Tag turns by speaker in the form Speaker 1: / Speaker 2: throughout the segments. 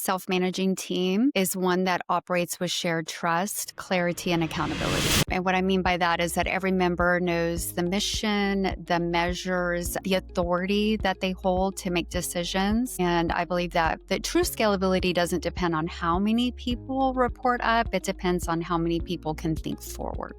Speaker 1: self-managing team is one that operates with shared trust, clarity, and accountability. And what I mean by that is that every member knows the mission, the measures, the authority that they hold to make decisions. And I believe that true scalability doesn't depend on how many people report up. It depends on how many people can think forward.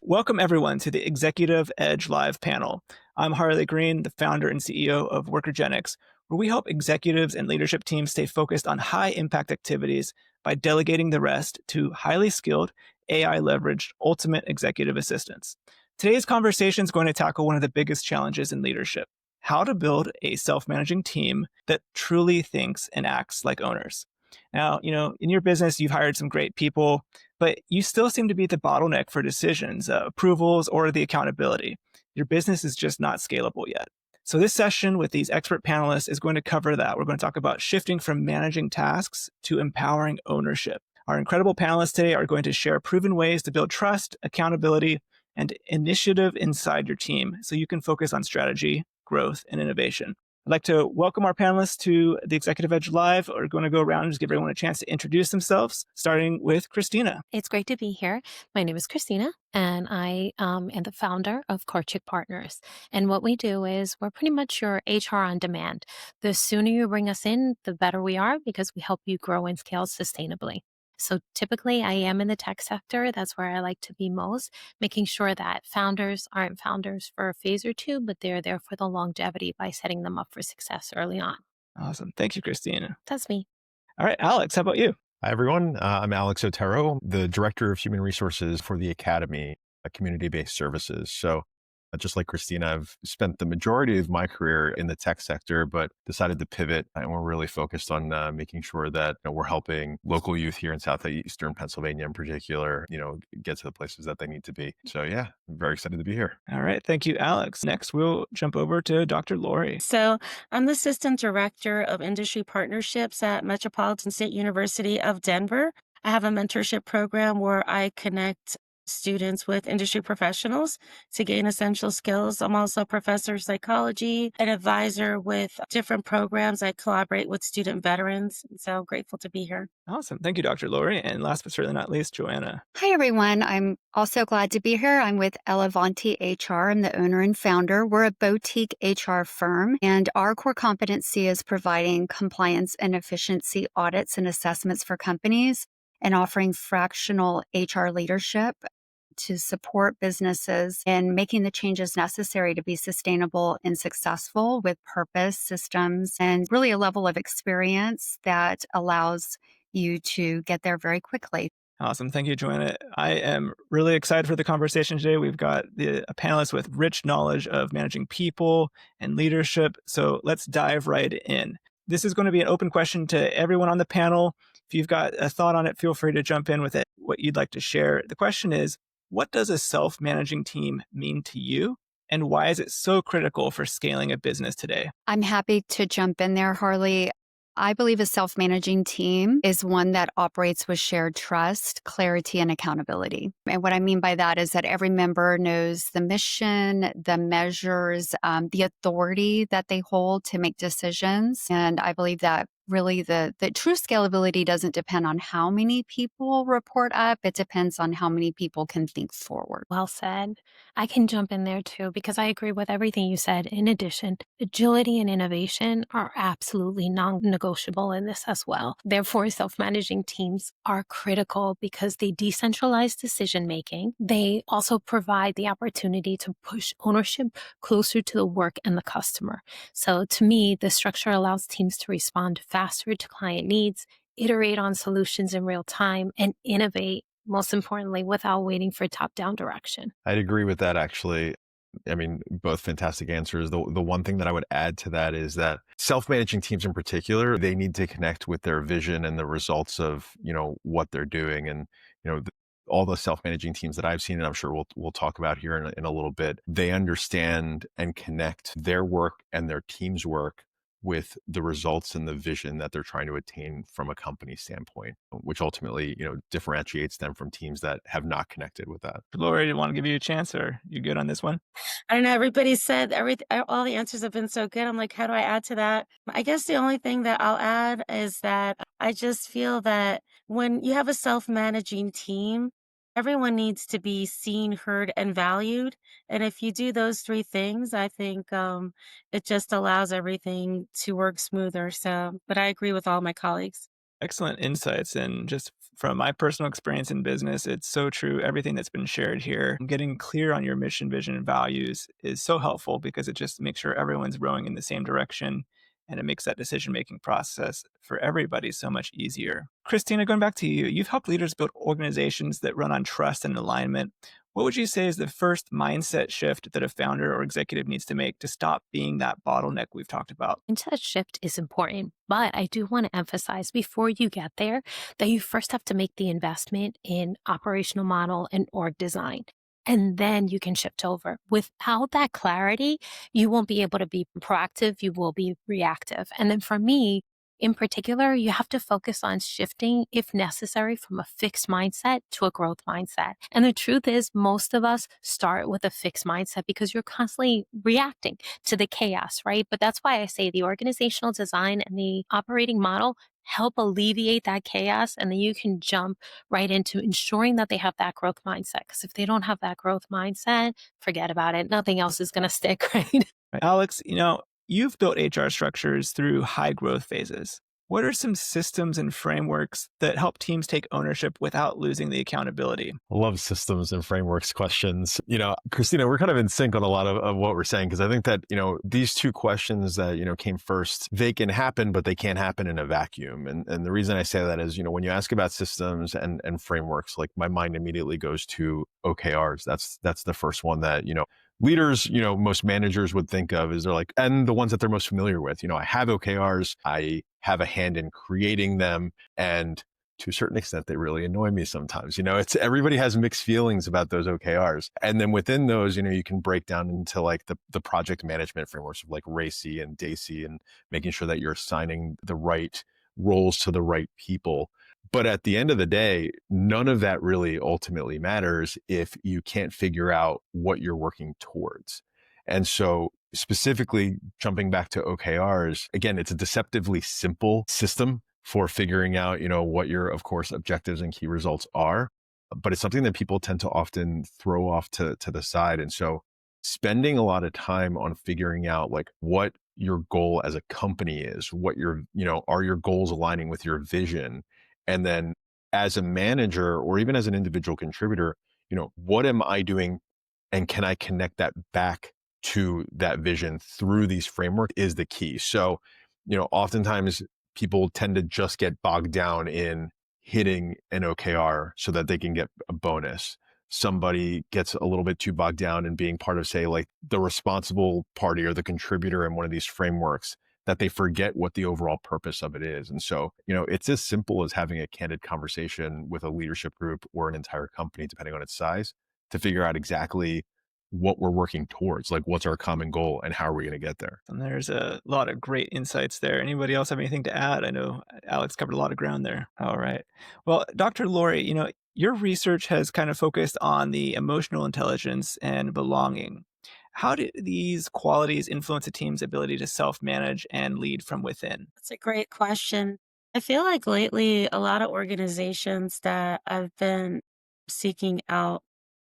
Speaker 2: Welcome, everyone, to the Executive Edge Live panel. I'm Harley Green, the founder and CEO of Workergenix, where we help executives and leadership teams stay focused on high-impact activities by delegating the rest to highly skilled, AI-leveraged ultimate executive assistants. Today's conversation is going to tackle one of the biggest challenges in leadership: how to build a self-managing team that truly thinks and acts like owners. Now, in your business, you've hired some great people, but you still seem to be the bottleneck for decisions, approvals, or the accountability. Your business is just not scalable yet. So this session with these expert panelists is going to cover that. We're going to talk about shifting from managing tasks to empowering ownership. Our incredible panelists today are going to share proven ways to build trust, accountability, and initiative inside your team so you can focus on strategy, growth, and innovation. I'd like to welcome our panelists to the Executive Edge Live. We're going to go around and just give everyone a chance to introduce themselves, starting with Kristina.
Speaker 3: It's great to be here. My name is Kristina, and I am the founder of Karcic Partners. And what we do is we're pretty much your HR on demand. The sooner you bring us in, the better we are, because we help you grow and scale sustainably. So typically I am in the tech sector. That's where I like to be most, making sure that founders aren't founders for a phase or two, but they're there for the longevity by setting them up for success early on.
Speaker 2: Awesome. Thank you, Kristina.
Speaker 3: That's me.
Speaker 2: All right, Alex, how about you?
Speaker 4: Hi, everyone. I'm Alex Otero, the Director of Human Resources for the Academy, community-based services. So just like Kristina, I've spent the majority of my career in the tech sector, but decided to pivot. And we're really focused on making sure that we're helping local youth here in Southeastern Pennsylvania in particular, get to the places that they need to be. So yeah, I'm very excited to be here.
Speaker 2: All right. Thank you, Alex. Next, we'll jump over to Dr. Lori.
Speaker 5: So I'm the Assistant Director of Industry Partnerships at Metropolitan State University of Denver. I have a mentorship program where I connect students with industry professionals to gain essential skills. I'm also a professor of psychology, an advisor with different programs. I collaborate with student veterans. So grateful to be here.
Speaker 2: Awesome. Thank you, Dr. Lori. And last but certainly not least, Joanna.
Speaker 1: Hi, everyone. I'm also glad to be here. I'm with Elevanti HR. I'm the owner and founder. We're a boutique HR firm, and our core competency is providing compliance and efficiency audits and assessments for companies and offering fractional HR leadership to support businesses in making the changes necessary to be sustainable and successful with purpose, systems, and really a level of experience that allows you to get there very quickly.
Speaker 2: Awesome. Thank you, Joanna. I am really excited for the conversation today. We've got a panelist with rich knowledge of managing people and leadership. So let's dive right in. This is going to be an open question to everyone on the panel. If you've got a thought on it, feel free to jump in with it, what you'd like to share. The question is, what does a self-managing team mean to you? And why is it so critical for scaling a business today?
Speaker 1: I'm happy to jump in there, Harley. I believe a self-managing team is one that operates with shared trust, clarity, and accountability. And what I mean by that is that every member knows the mission, the measures, the authority that they hold to make decisions. And I believe that really the true scalability doesn't depend on how many people report up. It depends on how many people can think forward.
Speaker 3: Well said. I can jump in there too, because I agree with everything you said. In addition, agility and innovation are absolutely non-negotiable in this as well. Therefore, self-managing teams are critical because they decentralize decision-making. They also provide the opportunity to push ownership closer to the work and the customer. So to me, the structure allows teams to respond faster to client needs, iterate on solutions in real time, and innovate, most importantly, without waiting for top-down direction.
Speaker 4: I'd agree with that, actually. I mean, both fantastic answers. The one thing that I would add to that is that self-managing teams in particular, they need to connect with their vision and the results of, what they're doing. And, all the self-managing teams that I've seen, and I'm sure we'll talk about here in a little bit, they understand and connect their work and their team's work with the results and the vision that they're trying to attain from a company standpoint, which ultimately, differentiates them from teams that have not connected with that.
Speaker 2: Lori, do you want to give you a chance, or you good on this one?
Speaker 5: I don't know. Everybody said all the answers have been so good. I'm like, how do I add to that? I guess the only thing that I'll add is that I just feel that when you have a self-managing team, everyone needs to be seen, heard, and valued. And if you do those three things, I think it just allows everything to work smoother. So, but I agree with all my colleagues.
Speaker 2: Excellent insights. And just from my personal experience in business, it's so true. Everything that's been shared here, getting clear on your mission, vision, and values is so helpful because it just makes sure everyone's rowing in the same direction. And it makes that decision making process for everybody so much easier. Kristina, going back to you, you've helped leaders build organizations that run on trust and alignment. What would you say is the first mindset shift that a founder or executive needs to make to stop being that bottleneck we've talked about?
Speaker 3: Mindset shift is important, but I do want to emphasize before you get there that you first have to make the investment in operational model and org design. And then you can shift over. Without that clarity, you won't be able to be proactive. You will be reactive. And then for me, in particular, you have to focus on shifting, if necessary, from a fixed mindset to a growth mindset. And the truth is, most of us start with a fixed mindset because you're constantly reacting to the chaos, right? But that's why I say the organizational design and the operating model help alleviate that chaos. And then you can jump right into ensuring that they have that growth mindset. Because if they don't have that growth mindset, forget about it. Nothing else is going to stick, right?
Speaker 2: Right. Alex, you've built HR structures through high growth phases. What are some systems and frameworks that help teams take ownership without losing the accountability?
Speaker 4: I love systems and frameworks questions. Kristina, we're kind of in sync on a lot of what we're saying, because I think that, these two questions that, came first, they can happen, but they can't happen in a vacuum. And the reason I say that is, when you ask about systems and frameworks, like my mind immediately goes to OKRs. That's the first one that, leaders, most managers would think of is they're like, and the ones that they're most familiar with. I have OKRs. I have a hand in creating them. And to a certain extent, they really annoy me sometimes. It's everybody has mixed feelings about those OKRs. And then within those, you can break down into like the project management frameworks of like RACI and DACI, and making sure that you're assigning the right roles to the right people. But at the end of the day, none of that really ultimately matters if you can't figure out what you're working towards. And so specifically jumping back to OKRs, again, it's a deceptively simple system for figuring out, what your, of course, objectives and key results are. But it's something that people tend to often throw off to the side. And so spending a lot of time on figuring out like what your goal as a company is, what your, are your goals aligning with your vision? And then as a manager or even as an individual contributor, what am I doing? And can I connect that back to that vision through these frameworks is the key. So, oftentimes people tend to just get bogged down in hitting an OKR so that they can get a bonus. Somebody gets a little bit too bogged down in being part of, say, like the responsible party or the contributor in one of these frameworks, that they forget what the overall purpose of it is. And so, it's as simple as having a candid conversation with a leadership group or an entire company, depending on its size, to figure out exactly what we're working towards, like what's our common goal and how are we going to get there.
Speaker 2: And there's a lot of great insights there. Anybody else have anything to add? I know Alex covered a lot of ground there. All right. Well, Dr. Lori, your research has kind of focused on the emotional intelligence and belonging. How do these qualities influence a team's ability to self-manage and lead from within?
Speaker 5: That's a great question. I feel like lately, a lot of organizations that I've been seeking out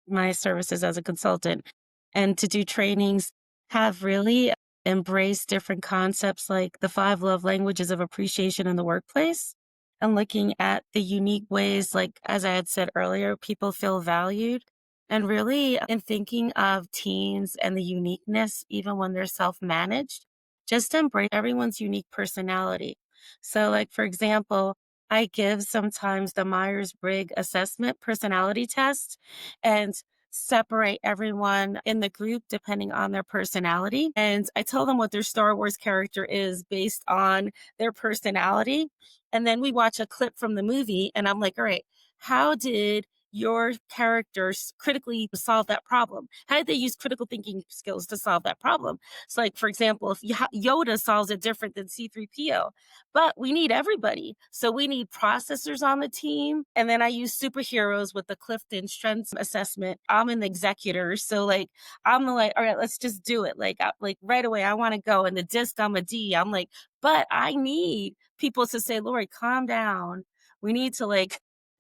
Speaker 5: my services as a consultant and to do trainings have really embraced different concepts like the 5 love languages of appreciation in the workplace, and looking at the unique ways, like as I had said earlier, people feel valued. And really, in thinking of teams and the uniqueness, even when they're self managed, just embrace everyone's unique personality. So, like, for example, I give sometimes the Myers Briggs assessment personality test and separate everyone in the group depending on their personality. And I tell them what their Star Wars character is based on their personality. And then we watch a clip from the movie, and I'm like, all right, how did your characters critically solve that problem? How did they use critical thinking skills to solve that problem? So, like, for example, if Yoda solves it different than C3PO, but we need everybody. So we need processors on the team. And then I use superheroes with the Clifton Strengths Assessment. I'm an executor. So, like, I'm like, all right, let's just do it. Like right away, I want to go. And the disc, I'm a D. I'm like, but I need people to say, Lori, calm down. We need to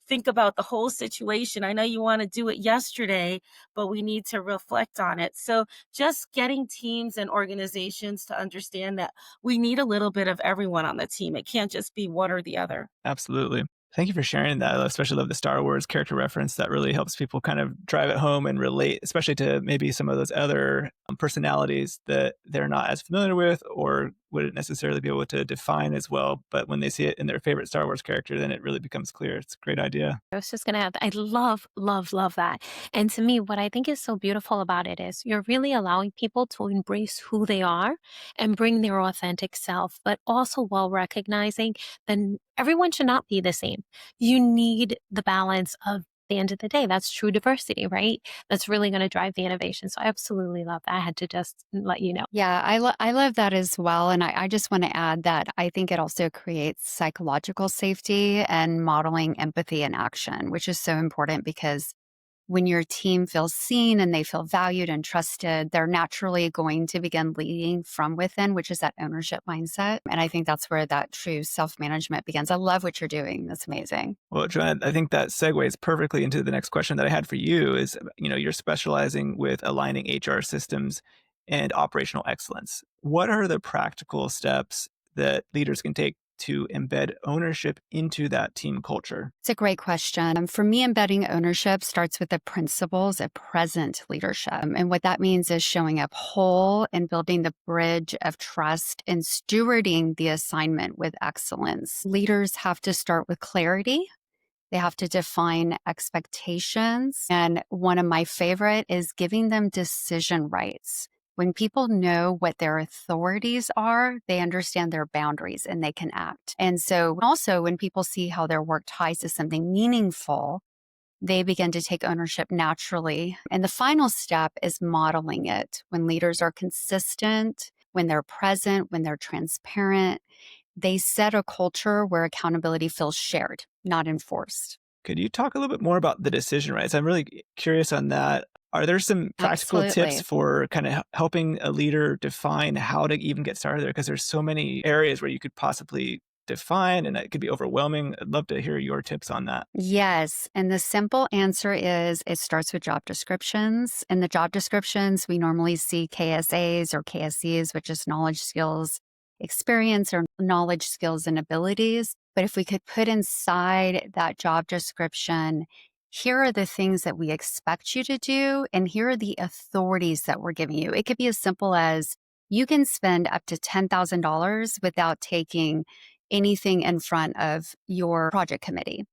Speaker 5: think about the whole situation. I know you want to do it yesterday, but we need to reflect on it. So just getting teams and organizations to understand that we need a little bit of everyone on the team. It can't just be one or the other.
Speaker 2: Absolutely. Thank you for sharing that. I especially love the Star Wars character reference. That really helps people kind of drive it home and relate, especially to maybe some of those other personalities that they're not as familiar with or wouldn't necessarily be able to define as well. But when they see it in their favorite Star Wars character, then it really becomes clear. It's a great idea.
Speaker 3: I was just going to add, I love, love, love that. And to me, what I think is so beautiful about it is you're really allowing people to embrace who they are and bring their authentic self, but also while recognizing that everyone should not be the same. You need the balance of the end of the day. That's true diversity, right? That's really going to drive the innovation. So I absolutely love that. I had to just let you know.
Speaker 1: Yeah, I love that as well. And I just want to add that I think it also creates psychological safety and modeling empathy in action, which is so important because when your team feels seen and they feel valued and trusted, they're naturally going to begin leading from within, which is that ownership mindset. And I think that's where that true self-management begins. I love what you're doing. That's amazing.
Speaker 2: Well, Joanna, I think that segues perfectly into the next question that I had for you is, you're specializing with aligning HR systems and operational excellence. What are the practical steps that leaders can take to embed ownership into that team culture?
Speaker 1: It's a great question. For me, embedding ownership starts with the principles of present leadership. And what that means is showing up whole and building the bridge of trust and stewarding the assignment with excellence. Leaders have to start with clarity. They have to define expectations. And one of my favorite is giving them decision rights. When people know what their authorities are, they understand their boundaries and they can act. And so also when people see how their work ties to something meaningful, they begin to take ownership naturally. And the final step is modeling it. When leaders are consistent, when they're present, when they're transparent, they set a culture where accountability feels shared, not enforced.
Speaker 2: Could you talk a little bit more about the decision rights? I'm really curious on that. Are there some practical
Speaker 1: Absolutely.
Speaker 2: tips for kind of helping a leader define how to even get started there? Because there's so many areas where you could possibly define and it could be overwhelming. I'd love to hear your tips on that.
Speaker 1: Yes. And the simple answer is it starts with job descriptions. In the job descriptions, we normally see KSAs or KSCs, which is knowledge, skills, experience, or knowledge, skills, and abilities. But if we could put inside that job description, here are the things that we expect you to do, and here are the authorities that we're giving you. It could be as simple as you can spend up to $10,000 without taking anything in front of your project committee.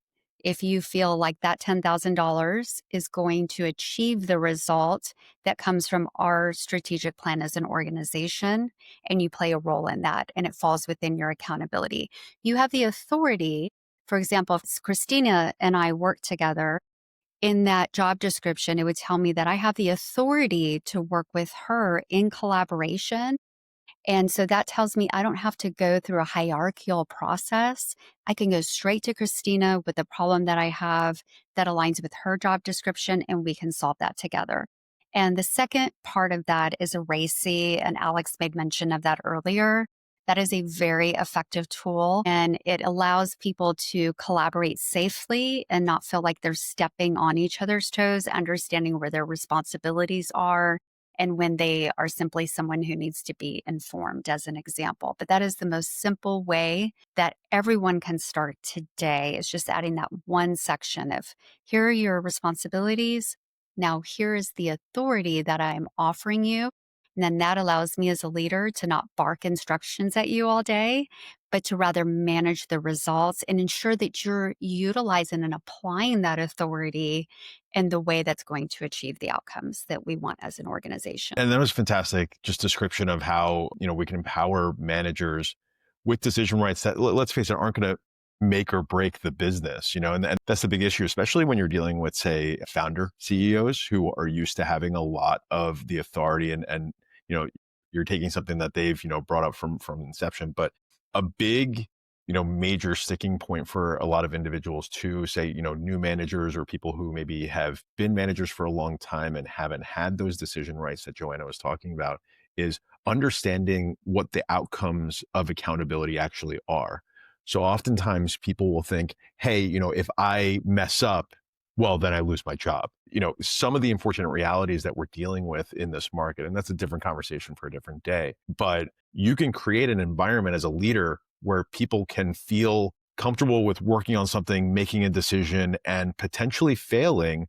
Speaker 1: If you feel like that $10,000 is going to achieve the result that comes from our strategic plan as an organization, and you play a role in that, and it falls within your accountability, you have the authority. For example, if Kristina and I work together, in that job description, it would tell me that I have the authority to work with her in collaboration. And so that tells me I don't have to go through a hierarchical process. I can go straight to Kristina with the problem that I have that aligns with her job description, and we can solve that together. And the second part of that is a RACI, and Alex made mention of that earlier. That is a very effective tool, and it allows people to collaborate safely and not feel like they're stepping on each other's toes, understanding where their responsibilities are and when they are simply someone who needs to be informed, as an example. But that is the most simple way that everyone can start today, is just adding that one section of here are your responsibilities. Now, here is the authority that I'm offering you. And then that allows me as a leader to not bark instructions at you all day, but to rather manage the results and ensure that you're utilizing and applying that authority in the way that's going to achieve the outcomes that we want as an organization.
Speaker 4: And that was fantastic, just description of how, we can empower managers with decision rights that, let's face it, aren't going to make or break the business, and that's the big issue, especially when you're dealing with, say, founder CEOs who are used to having a lot of the authority and you're taking something that they've, brought up from inception. But a big, major sticking point for a lot of individuals to say, new managers or people who maybe have been managers for a long time and haven't had those decision rights that Joanna was talking about is understanding what the outcomes of accountability actually are. So oftentimes people will think, hey, if I mess up, well, then I lose my job. Some of the unfortunate realities that we're dealing with in this market, and that's a different conversation for a different day, but you can create an environment as a leader where people can feel comfortable with working on something, making a decision, and potentially failing,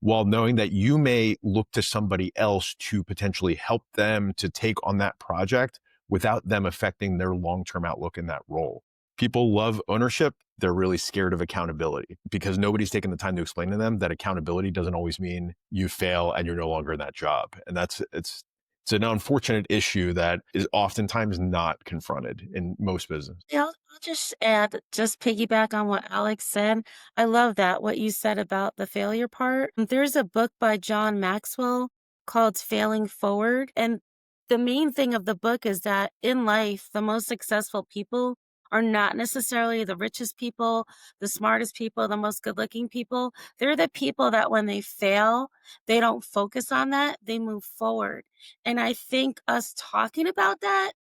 Speaker 4: while knowing that you may look to somebody else to potentially help them to take on that project without them affecting their long-term outlook in that role. People love ownership. They're really scared of accountability because nobody's taken the time to explain to them that accountability doesn't always mean you fail and you're no longer in that job. And it's an unfortunate issue that is oftentimes not confronted in most business.
Speaker 5: Yeah, I'll just add, just piggyback on what Alex said. I love that, what you said about the failure part. There's a book by John Maxwell called Failing Forward. And the main thing of the book is that in life, the most successful people are not necessarily the richest people, the smartest people, the most good looking people. They're the people that when they fail, they don't focus on that, they move forward. And I think us talking about that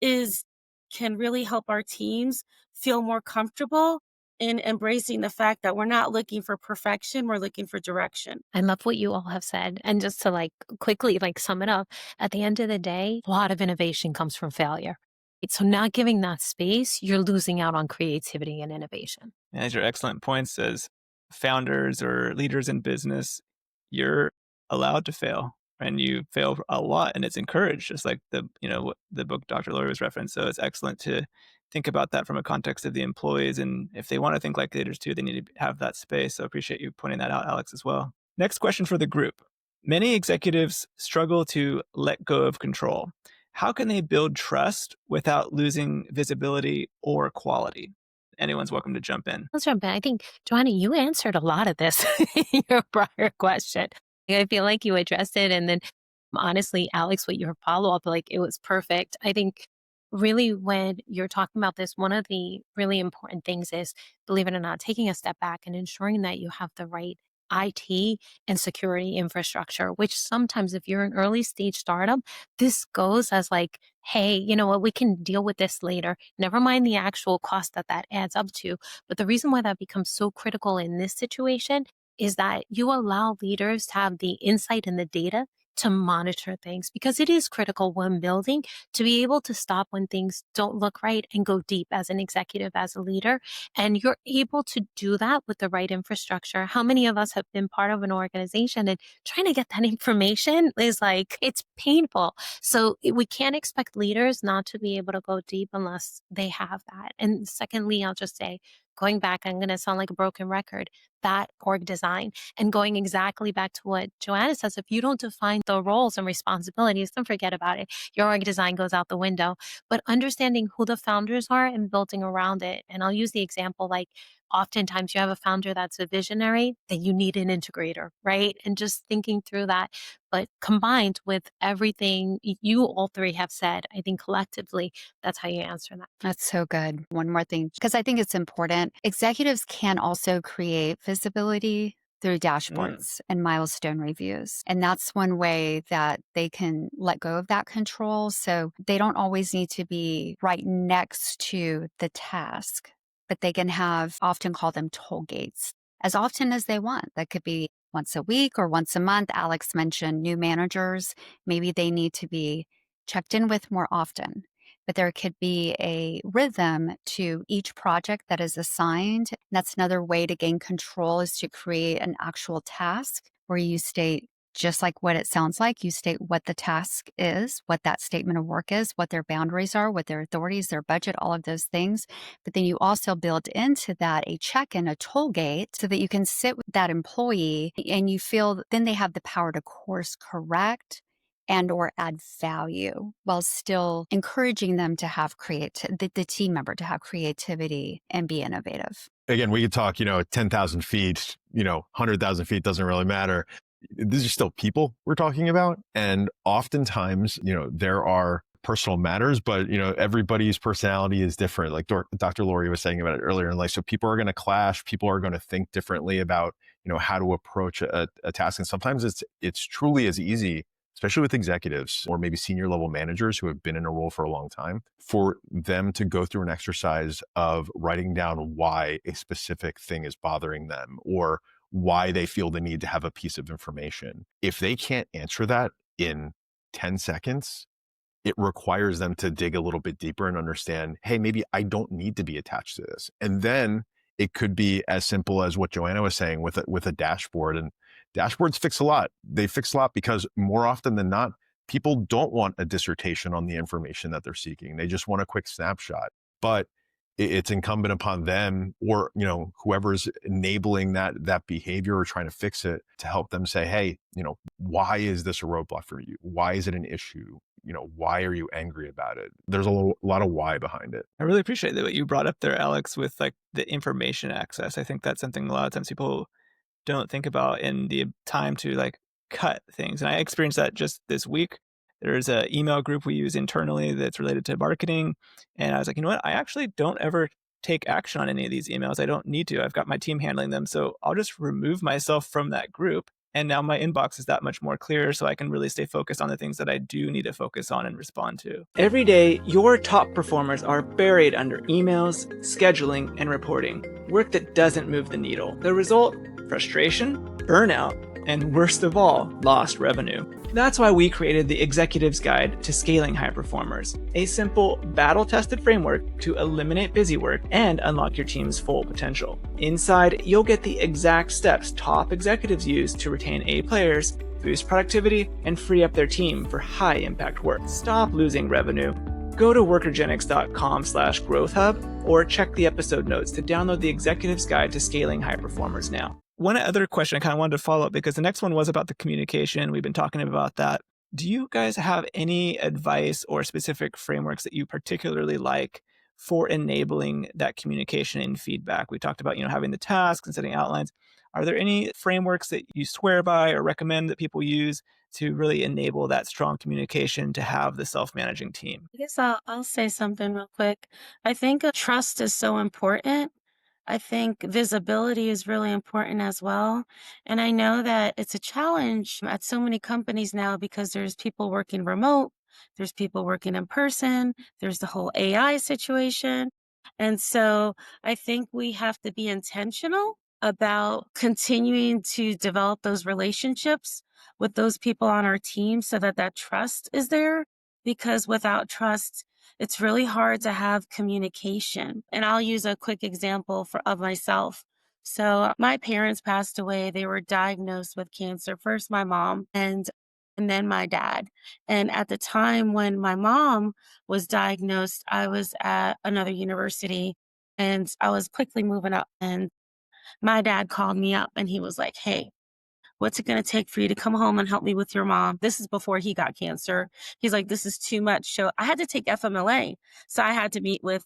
Speaker 5: is can really help our teams feel more comfortable in embracing the fact that we're not looking for perfection, we're looking for direction.
Speaker 3: I love what you all have said. And just to quickly sum it up, at the end of the day, a lot of innovation comes from failure. So not giving that space, you're losing out on creativity and innovation.
Speaker 2: And these are excellent points. As founders or leaders in business, you're allowed to fail, and you fail a lot, and it's encouraged, just like the book Dr. Lori was referenced. So it's excellent to think about that from a context of the employees, and if they want to think like leaders too, they need to have that space. So I appreciate you pointing that out, Alex, as well. Next question for the group. Many executives struggle to let go of control. How can they build trust without losing visibility or quality? Anyone's welcome to jump in.
Speaker 3: Let's jump in. I think, Joanna, you answered a lot of this in your prior question. I feel like you addressed it. And then honestly, Alex, what your follow-up, it was perfect. I think really when you're talking about this, one of the really important things is, believe it or not, taking a step back and ensuring that you have the right IT and security infrastructure, which sometimes if you're an early stage startup, this goes as hey, you know what, we can deal with this later. Never mind the actual cost that adds up to. But the reason why that becomes so critical in this situation is that you allow leaders to have the insight and the data to monitor things, because it is critical when building to be able to stop when things don't look right and go deep as an executive, as a leader. And you're able to do that with the right infrastructure. How many of us have been part of an organization and trying to get that information is it's painful. So we can't expect leaders not to be able to go deep unless they have that. And secondly, I'll just say, going back, I'm going to sound like a broken record, that org design, and going exactly back to what Joanna says, if you don't define the roles and responsibilities, then forget about it. Your org design goes out the window. But understanding who the founders are and building around it. And I'll use the example, oftentimes you have a founder that's a visionary, then you need an integrator, right? And just thinking through that, but combined with everything you all three have said, I think collectively, that's how you answer that.
Speaker 1: That's so good. One more thing, because I think it's important. Executives can also create visibility through dashboards and milestone reviews. And that's one way that they can let go of that control. So they don't always need to be right next to the task, but they can often call them toll gates as often as they want. That could be once a week or once a month. Alex mentioned new managers. Maybe they need to be checked in with more often. But there could be a rhythm to each project that is assigned. That's another way to gain control, is to create an actual task where you state, just like what it sounds like, you state what the task is, what that statement of work is, what their boundaries are, what their authorities, their budget, all of those things. But then you also build into that a check-in, a toll gate, so that you can sit with that employee and you feel then they have the power to course correct and or add value while still encouraging them to have the team member to have creativity and be innovative.
Speaker 4: Again, we could talk, 10,000 feet, 100,000 feet, doesn't really matter. These are still people we're talking about. And oftentimes, there are personal matters, but, everybody's personality is different. Like Dr. Lori was saying about it earlier in life. So people are going to clash. People are going to think differently about, how to approach a task. And sometimes it's truly as easy, especially with executives or maybe senior level managers who have been in a role for a long time, for them to go through an exercise of writing down why a specific thing is bothering them or why they feel the need to have a piece of information. If they can't answer that in 10 seconds, it requires them to dig a little bit deeper and understand, hey, maybe I don't need to be attached to this. And then it could be as simple as what Joanna was saying with a dashboard. And dashboards fix a lot. They fix a lot because more often than not, people don't want a dissertation on the information that they're seeking. They just want a quick snapshot. But it's incumbent upon them or, whoever's enabling that behavior or trying to fix it to help them say, hey, why is this a roadblock for you? Why is it an issue? Why are you angry about it? There's a lot of why behind it.
Speaker 2: I really appreciate what you brought up there, Alex, with like the information access. I think that's something a lot of times people don't think about in the time to like cut things. And I experienced that just this week. There's an email group we use internally that's related to marketing. And I was like, you know what? I actually don't ever take action on any of these emails. I don't need to. I've got my team handling them. So I'll just remove myself from that group. And now my inbox is that much more clear, so I can really stay focused on the things that I do need to focus on and respond to. Every day, your top performers are buried under emails, scheduling, and reporting. Work that doesn't move the needle. The result? Frustration, burnout, and worst of all, lost revenue. That's why we created the Executive's Guide to Scaling High Performers, a simple, battle-tested framework to eliminate busy work and unlock your team's full potential. Inside, you'll get the exact steps top executives use to retain A players, boost productivity, and free up their team for high-impact work. Stop losing revenue. Go to workergenix.com/growthhub or check the episode notes to download the Executive's Guide to Scaling High Performers now. One other question I kind of wanted to follow up because the next one was about the communication. We've been talking about that. Do you guys have any advice or specific frameworks that you particularly like for enabling that communication and feedback? We talked about, having the tasks and setting outlines. Are there any frameworks that you swear by or recommend that people use to really enable that strong communication to have the self-managing team?
Speaker 5: I guess I'll say something real quick. I think trust is so important. I think visibility is really important as well. And I know that it's a challenge at so many companies now because there's people working remote, there's people working in person, there's the whole AI situation. And so I think we have to be intentional about continuing to develop those relationships with those people on our team so that that trust is there. Because without trust, it's really hard to have communication. And I'll use a quick example of myself. So my parents passed away. They were diagnosed with cancer. First my mom and then my dad. And at the time when my mom was diagnosed, I was at another university and I was quickly moving up. And my dad called me up and he was like, "Hey, what's it going to take for you to come home and help me with your mom?" This is before he got cancer. He's like, "This is too much." So I had to take FMLA. So I had to meet with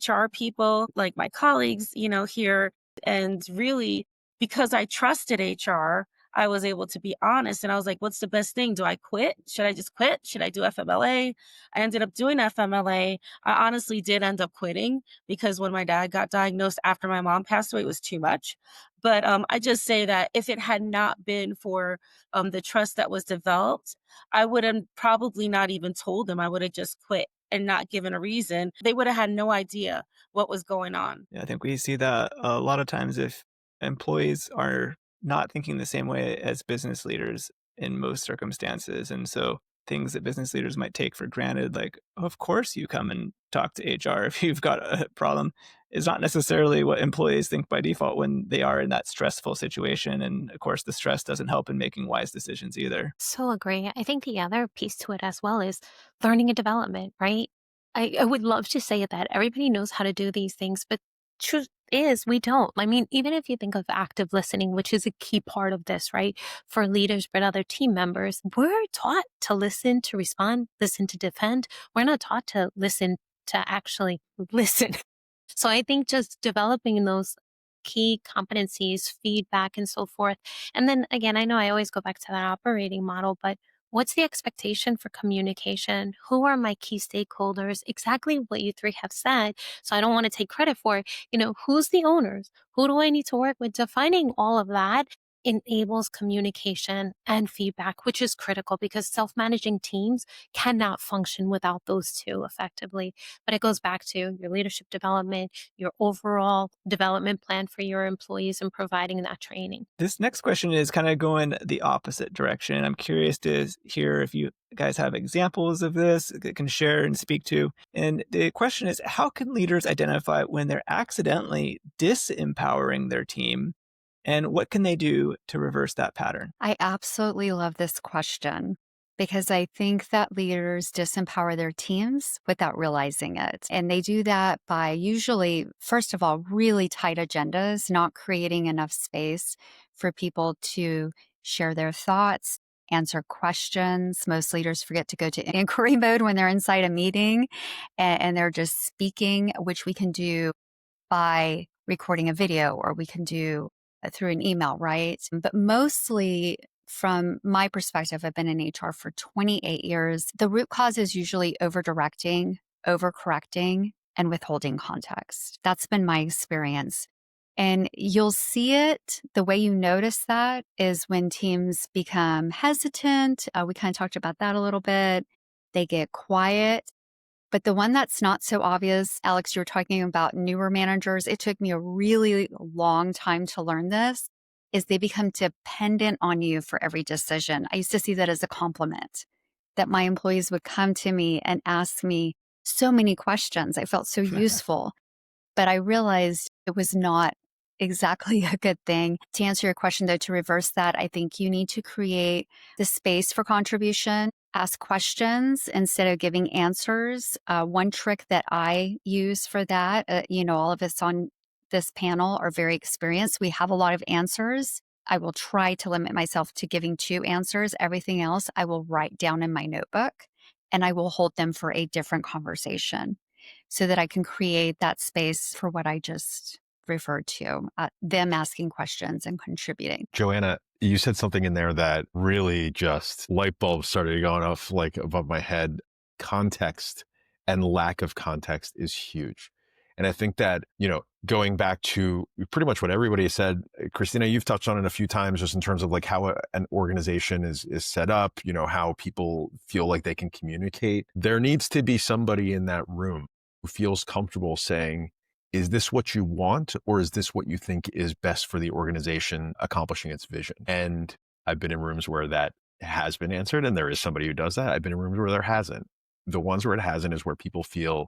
Speaker 5: HR people, like my colleagues, here. And really, because I trusted HR, I was able to be honest. And I was like, what's the best thing? Do I quit? Should I just quit? Should I do FMLA? I ended up doing FMLA. I honestly did end up quitting because when my dad got diagnosed after my mom passed away, it was too much. But I just say that if it had not been for the trust that was developed, I would have probably not even told them. I would have just quit and not given a reason. They would have had no idea what was going on.
Speaker 2: Yeah, I think we see that a lot of times if employees are not thinking the same way as business leaders in most circumstances. And so things that business leaders might take for granted, like, of course you come and talk to HR if you've got a problem, is not necessarily what employees think by default when they are in that stressful situation. And of course, the stress doesn't help in making wise decisions either.
Speaker 3: So agree. I think the other piece to it as well is learning and development, right? I would love to say that everybody knows how to do these things, but truth is we don't. I mean, even if you think of active listening, which is a key part of this, right? For leaders, but other team members, we're taught to listen, to respond, listen to defend. We're not taught to listen, to actually listen. So I think just developing those key competencies, feedback, and so forth. And then again, I know I always go back to that operating model, but what's the expectation for communication? Who are my key stakeholders? Exactly what you three have said. So I don't want to take credit for it. Who's the owners? Who do I need to work with? Defining all of that enables communication and feedback, which is critical because self-managing teams cannot function without those two effectively. But it goes back to your leadership development, your overall development plan for your employees, and providing that training.
Speaker 2: This next question is kind of going the opposite direction. I'm curious to hear if you guys have examples of this that can share and speak to. And the question is, how can leaders identify when they're accidentally disempowering their team? And what can they do to reverse that pattern?
Speaker 1: I absolutely love this question because I think that leaders disempower their teams without realizing it. And they do that by usually, first of all, really tight agendas, not creating enough space for people to share their thoughts, answer questions. Most leaders forget to go to inquiry mode when they're inside a meeting and they're just speaking, which we can do by recording a video or we can do through an email, right? But mostly from my perspective, I've been in HR for 28 years. The root cause is usually over-directing, overcorrecting, and withholding context. That's been my experience. And you'll see it, the way you notice that is when teams become hesitant. We kind of talked about that a little bit. They get quiet. But the one that's not so obvious, Alex, you were talking about newer managers. It took me a really long time to learn this, is they become dependent on you for every decision. I used to see that as a compliment, that my employees would come to me and ask me so many questions. I felt so useful, but I realized it was not exactly a good thing. To answer your question, though, to reverse that, I think you need to create the space for contribution, ask questions instead of giving answers. One trick that I use for that, all of us on this panel are very experienced. We have a lot of answers. I will try to limit myself to giving 2 answers. Everything else I will write down in my notebook and I will hold them for a different conversation so that I can create that space for what I just referred to, them asking questions and contributing.
Speaker 4: Joanna, you said something in there that really just light bulbs started going off like above my head. Context and lack of context is huge. And I think that, going back to pretty much what everybody said, Kristina, you've touched on it a few times just in terms of like how an organization is set up, how people feel like they can communicate. There needs to be somebody in that room who feels comfortable saying, is this what you want, or is this what you think is best for the organization accomplishing its vision? And I've been in rooms where that has been answered, and there is somebody who does that. I've been in rooms where there hasn't. The ones where it hasn't is where people feel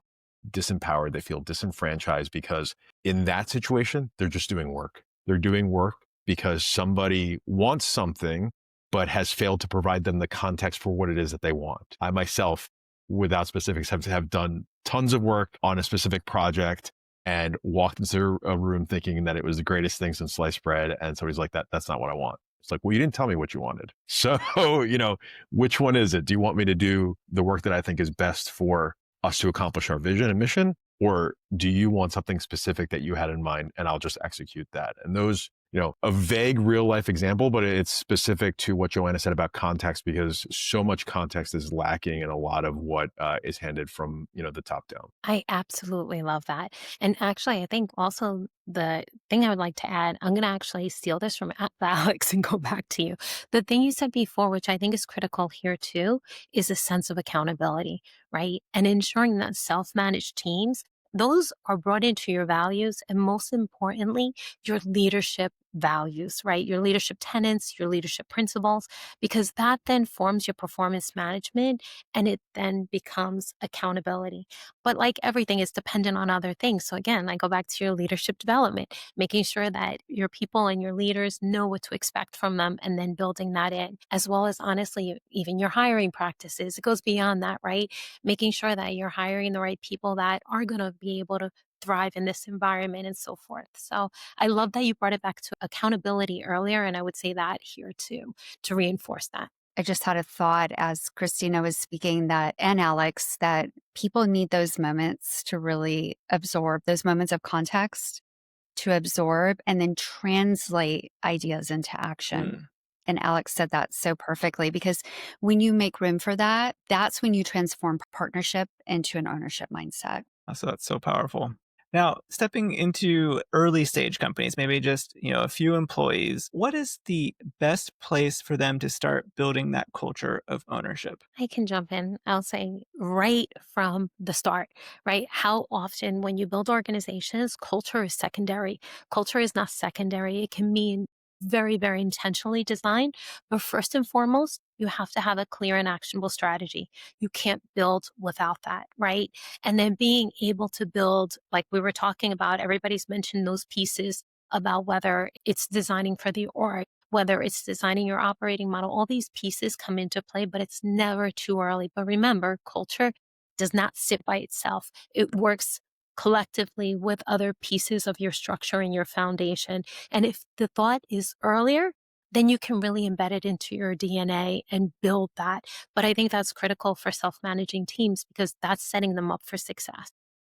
Speaker 4: disempowered, they feel disenfranchised, because in that situation, they're just doing work. They're doing work because somebody wants something, but has failed to provide them the context for what it is that they want. I myself, without specifics, have done tons of work on a specific project and walked into a room thinking that it was the greatest thing since sliced bread. And somebody's like, that's not what I want. It's like, well, you didn't tell me what you wanted. So, which one is it? Do you want me to do the work that I think is best for us to accomplish our vision and mission? Or do you want something specific that you had in mind and I'll just execute that? And those, a vague real life example, but it's specific to what Joanna said about context, because so much context is lacking in a lot of what is handed from, the top down.
Speaker 3: I absolutely love that. And actually, I think also the thing I would like to add, I'm going to actually steal this from Alex and go back to you. The thing you said before, which I think is critical here too, is a sense of accountability, right? And ensuring that self-managed teams, those are brought into your values, and most importantly, your leadership values, right? Your leadership tenets, your leadership principles, because that then forms your performance management and it then becomes accountability. But like everything is dependent on other things. So again, I go back to your leadership development, making sure that your people and your leaders know what to expect from them and then building that in, as well as honestly, even your hiring practices. It goes beyond that, right? Making sure that you're hiring the right people that are going to be able to thrive in this environment and so forth. So I love that you brought it back to accountability earlier. And I would say that here too, to reinforce that.
Speaker 1: I just had a thought as Kristina was speaking that, and Alex, that people need those moments to really absorb, those moments of context to absorb and then translate ideas into action. And Alex said that so perfectly, because when you make room for that, that's when you transform partnership into an ownership mindset.
Speaker 2: So that's so powerful. Now, stepping into early stage companies, maybe just, a few employees, what is the best place for them to start building that culture of ownership?
Speaker 3: I can jump in. I'll say right from the start, right? How often when you build organizations, culture is secondary. Culture is not secondary. It can mean very, very intentionally designed. But first and foremost, you have to have a clear and actionable strategy. You can't build without that, right? And then being able to build, like we were talking about, everybody's mentioned those pieces about whether it's designing for the org, whether it's designing your operating model, all these pieces come into play, but it's never too early. But remember, culture does not sit by itself. It works collectively with other pieces of your structure and your foundation. And if the thought is earlier, then you can really embed it into your DNA and build that. But I think that's critical for self-managing teams because that's setting them up for success.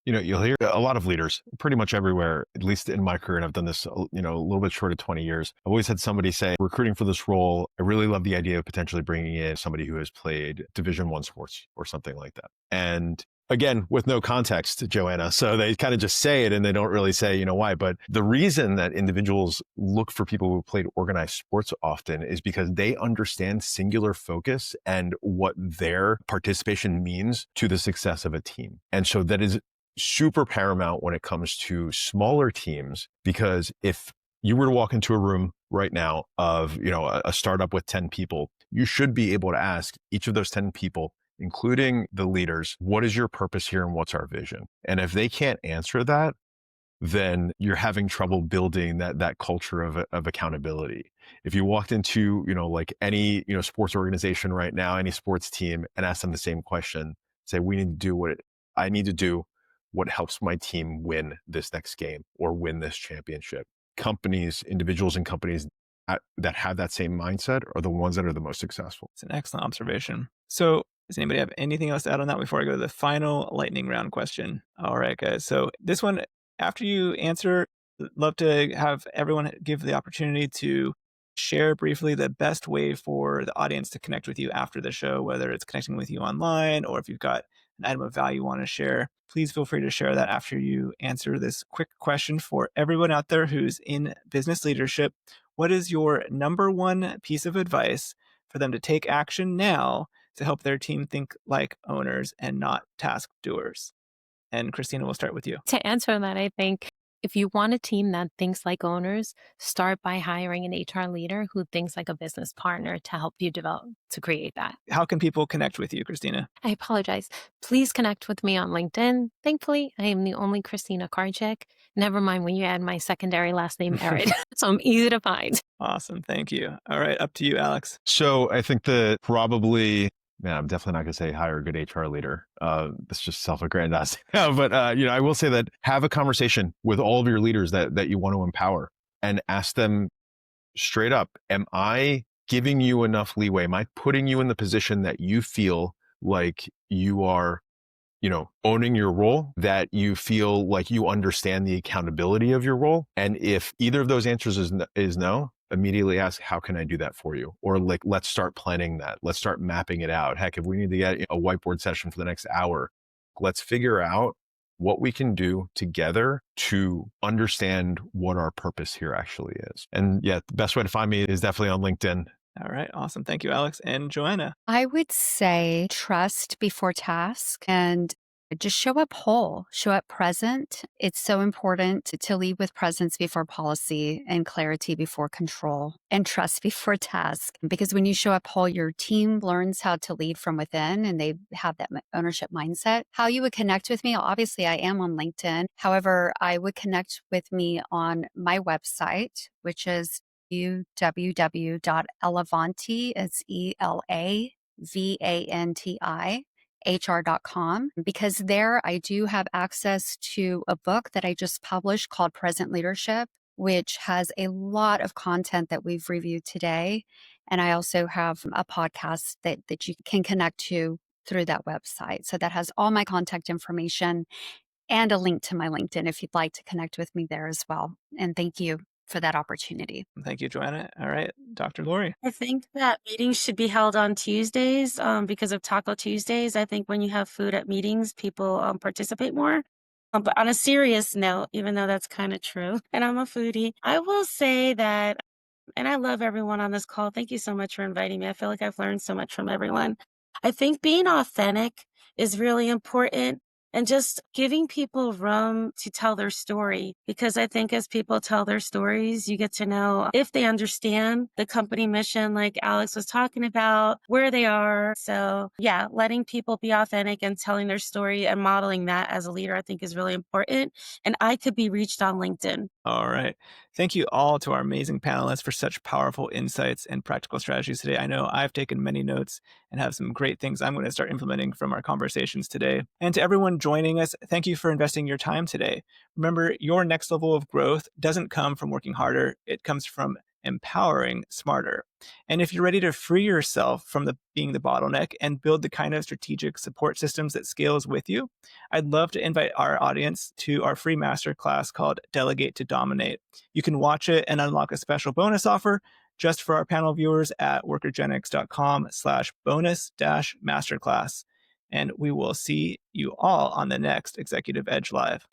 Speaker 4: You'll hear a lot of leaders pretty much everywhere, at least in my career. And I've done this, a little bit short of 20 years. I've always had somebody say, recruiting for this role, I really love the idea of potentially bringing in somebody who has played Division I sports or something like that. And again, with no context, Joanna. So they kind of just say it and they don't really say, why. But the reason that individuals look for people who played organized sports often is because they understand singular focus and what their participation means to the success of a team. And so that is super paramount when it comes to smaller teams, because if you were to walk into a room right now of, a startup with 10 people, you should be able to ask each of those 10 people, including the leaders, what is your purpose here and what's our vision? And if they can't answer that, then you're having trouble building that culture of accountability. If you walked into, like any, sports organization right now, any sports team, and asked them the same question, say, we need to do what I need to do, what helps my team win this next game or win this championship. Companies, individuals and companies that have that same mindset are the ones that are the most successful.
Speaker 2: It's an excellent observation. So does anybody have anything else to add on that before I go to the final lightning round question? All right, guys. So this one, after you answer, love to have everyone give the opportunity to share briefly the best way for the audience to connect with you after the show, whether it's connecting with you online or if you've got an item of value you want to share. Please feel free to share that after you answer this quick question for everyone out there who's in business leadership. What is your number one piece of advice for them to take action now to help their team think like owners and not task doers? And Kristina, we'll start with you.
Speaker 3: To answer that, I think if you want a team that thinks like owners, start by hiring an HR leader who thinks like a business partner to help you develop, to create that.
Speaker 2: How can people connect with you, Kristina?
Speaker 3: I apologize. Please connect with me on LinkedIn. Thankfully, I am the only Kristina Karcic. Never mind when you add my secondary last name, Ehret. So I'm easy to find.
Speaker 2: Awesome. Thank you. All right. Up to you, Alex.
Speaker 4: So I think that probably, I'm definitely not going to say hire a good HR leader. That's just self-aggrandizing. But, I will say that have a conversation with all of your leaders that you want to empower and ask them straight up, am I giving you enough leeway? Am I putting you in the position that you feel like you are, owning your role, that you feel like you understand the accountability of your role? And if either of those answers is no, immediately ask, how can I do that for you? Or like, let's start planning that. Let's start mapping it out. Heck, if we need to get a whiteboard session for the next hour, let's figure out what we can do together to understand what our purpose here actually is. And yeah, the best way to find me is definitely on LinkedIn.
Speaker 2: All right. Awesome. Thank you, Alex. And Joanna?
Speaker 1: I would say trust before task and just show up whole, show up present. It's so important to lead with presence before policy and clarity before control and trust before task. Because when you show up whole, your team learns how to lead from within and they have that ownership mindset. How you would connect with me, obviously I am on LinkedIn. However, I would connect with me on my website, which is www.elevanti, it's ELAVANTI, hr.com, because there I do have access to a book that I just published called Present Leadership, which has a lot of content that we've reviewed today. And I also have a podcast that you can connect to through that website. So that has all my contact information and a link to my LinkedIn if you'd like to connect with me there as well. And thank you for that opportunity.
Speaker 2: Thank you, Joanna. All right, Dr. Lori.
Speaker 5: I think that meetings should be held on Tuesdays because of Taco Tuesdays. I think when you have food at meetings, people participate more. But on a serious note, even though that's kind of true, and I'm a foodie, I will say that, and I love everyone on this call. Thank you so much for inviting me. I feel like I've learned so much from everyone. I think being authentic is really important and just giving people room to tell their story. Because I think as people tell their stories, you get to know if they understand the company mission, like Alex was talking about, where they are. So yeah, letting people be authentic and telling their story and modeling that as a leader, I think is really important. And I could be reached on LinkedIn.
Speaker 2: All right. Thank you all to our amazing panelists for such powerful insights and practical strategies today. I know I've taken many notes and have some great things I'm going to start implementing from our conversations today. And to everyone joining us, thank you for investing your time today. Remember, your next level of growth doesn't come from working harder. It comes from empowering smarter. And if you're ready to free yourself from being the bottleneck and build the kind of strategic support systems that scales with you, I'd love to invite our audience to our free masterclass called Delegate to Dominate. You can watch it and unlock a special bonus offer just for our panel viewers at workergenix.com/bonus-masterclass. And we will see you all on the next Executive Edge Live.